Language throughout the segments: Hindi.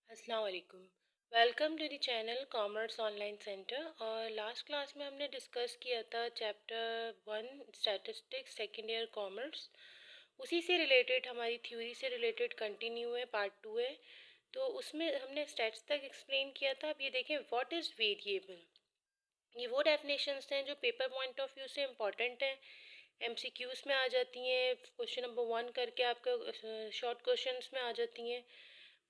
अस्सलाम वालेकुम। Welcome to the channel commerce online centre. और लास्ट क्लास में हमने डिस्कस किया था chapter 1 statistics second year commerce. उसी से रिलेटेड हमारी थ्योरी से रिलेटेड कंटिन्यू है, पार्ट 2 है। तो उसमें हमने स्टैट्स तक एक्सप्लेन किया था। अब ये देखें व्हाट इज़ वेरिएबल। ये वो डेफिनेशंस हैं जो पेपर पॉइंट ऑफ व्यू से इम्पॉर्टेंट हैं, एमसीक्यूज़ में आ जाती हैं, क्वेश्चन नंबर 1 करके आपका शॉर्ट क्वेश्चंस में आ जाती हैं।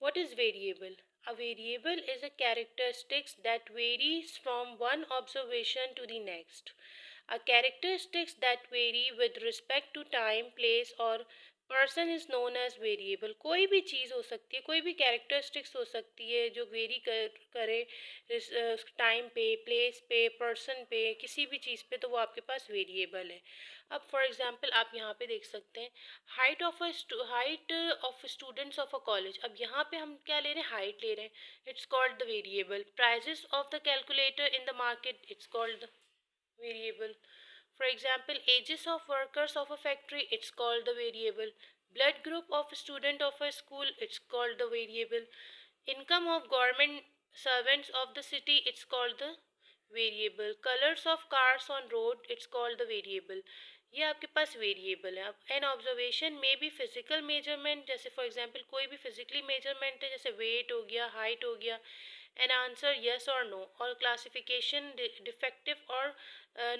What is variable? A variable is a characteristics that varies from one observation to the next. A characteristics that vary with respect to time, place or person is known as variable. कोई भी चीज़ हो सकती है, कोई भी कैरेक्टरिस्टिक्स हो सकती है जो वेरी करे टाइम पे, प्लेस पे, पर्सन पे, किसी भी चीज़ पे, तो वो आपके पास वेरिएबल है। अब फॉर एग्जांपल आप यहाँ पे देख सकते हैं height of students of a college. अब यहाँ पे हम क्या ले रहे हैं, हाइट ले रहे हैं, it's called the variable. Prices of the calculator in the market, it's called the variable. For example, ages of workers of a factory, it's called the variable. Blood group of a student of a school, it's called the variable. Income of government servants of the city, it's called the variable. Colors of cars on road, it's called the variable. ये आपके पास वेरिएबल है। अब एन ऑब्जर्वेशन में भी फिजिकल मेजरमेंट, जैसे फॉर एग्जांपल कोई भी फिजिकली मेजरमेंट है, जैसे वेट हो गया, हाइट हो गया, एन आंसर यस और नो। और क्लासिफिकेशन डिफेक्टिव और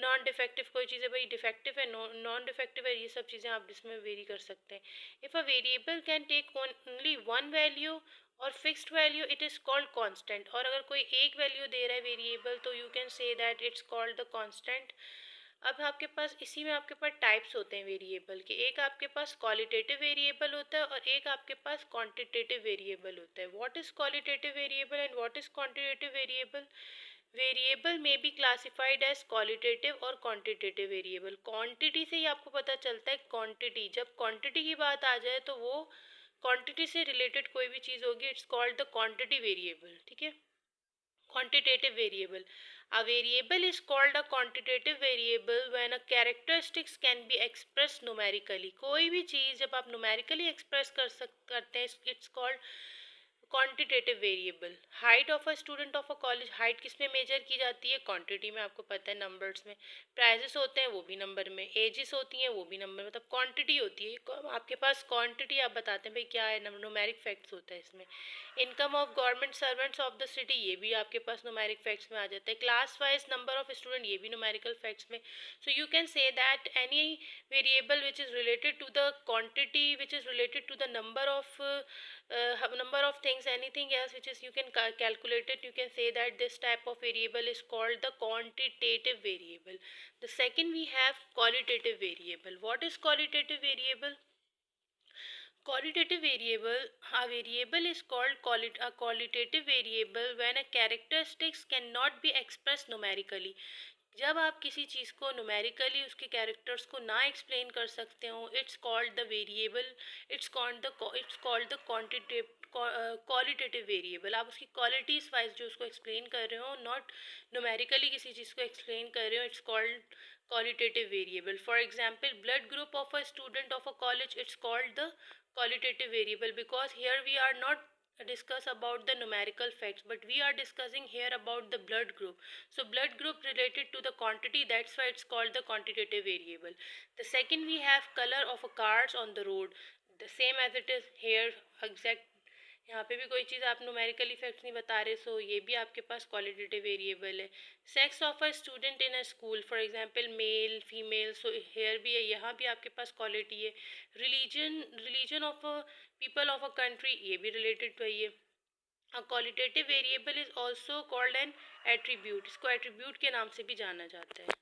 नॉन डिफेक्टिव, कोई चीज़ें भाई डिफेक्टिव है, नॉन डिफेक्टिव है, ये सब चीज़ें आप इसमें वेरी कर सकते हैं। If a variable can take only one value और fixed value, it is called constant. और अगर कोई एक वैल्यू दे रहा है वेरिएबल, तो you can say that it's called the constant. अब आपके पास इसी में आपके पास टाइप्स होते हैं वेरिएबल के। एक आपके पास क्वालिटेटिव वेरिएबल होता है और एक आपके पास क्वांटिटेटिव वेरिएबल होता है। What is qualitative variable and what is quantitative variable? Variable में बी क्लासिफाइड एज क्वालिटेटिव और क्वांटिटेटिव वेरिएबल। क्वांटिटी से ही आपको पता चलता है क्वांटिटी। जब क्वांटिटी की बात आ जाए तो वो क्वांटिटी से रिलेटेड कोई भी चीज़ होगी, it's called the quantity variable. ठीक है। Quantitative variable. A variable is called a quantitative variable when a characteristics can be expressed numerically. कोई भी चीज़ जब आप numerically express करते हैं, it's called quantitative variable. Height of a student of a college, height किस में मेजर की जाती है? क्वांटिटी में, आपको पता है, नंबर्स में। प्राइजेस होते हैं वो भी नंबर में, एजेस होती हैं वो भी नंबर, मतलब क्वांटिटी होती है आपके पास। क्वांटिटी आप बताते हैं भाई क्या है, न्यूमेरिक फैक्ट्स होता है इसमें। Income of government servants of the city, ये भी आपके पास न्यूमेरिक फैक्ट्स में आ जाता है। Class wise number of student, ये भी न्यूमेरिकल फैक्ट्स में। So you can say that any variable which is related to the quantity, which is related to the number of things, anything else which is you can calculate it, you can say that this type of variable is called the quantitative variable. The second we have qualitative variable. What is qualitative variable? Qualitative variable, a variable is called a qualitative variable when a characteristics cannot be expressed numerically. जब आप किसी चीज़ को न्यूमेरिकली उसके कैरेक्टर्स को ना एक्सप्लेन कर सकते हो, it's called the variable, it's called the qualitative variable. आप उसकी क्वालिटीज़ वाइज जो उसको एक्सप्लेन कर रहे हो, नॉट न्यूमेरिकली किसी चीज़ को एक्सप्लेन कर रहे हो, it's called qualitative variable. For example, blood group of a student of a college, it's called the qualitative variable, because here we are not discuss about the numerical facts, but we are discussing here about the blood group. So blood group related to the quantity, that's why it's called the quantitative variable. The second we have color of a cars on the road, the same as it is here, exact। यहाँ पे भी कोई चीज़ आप न्यूमेरिकल इफेक्ट्स नहीं बता रहे, सो ये भी आपके पास क्वालिटेटिव वेरिएबल है। Sex of a student in a school, for example male female, so here भी है, यहाँ भी आपके पास क्वालिटी है। Religion of a people of a country, ये भी रिलेटेड तो है। अ qualitative variable is also called an attribute, इसको एट्रीब्यूट के नाम से भी जाना जाता है।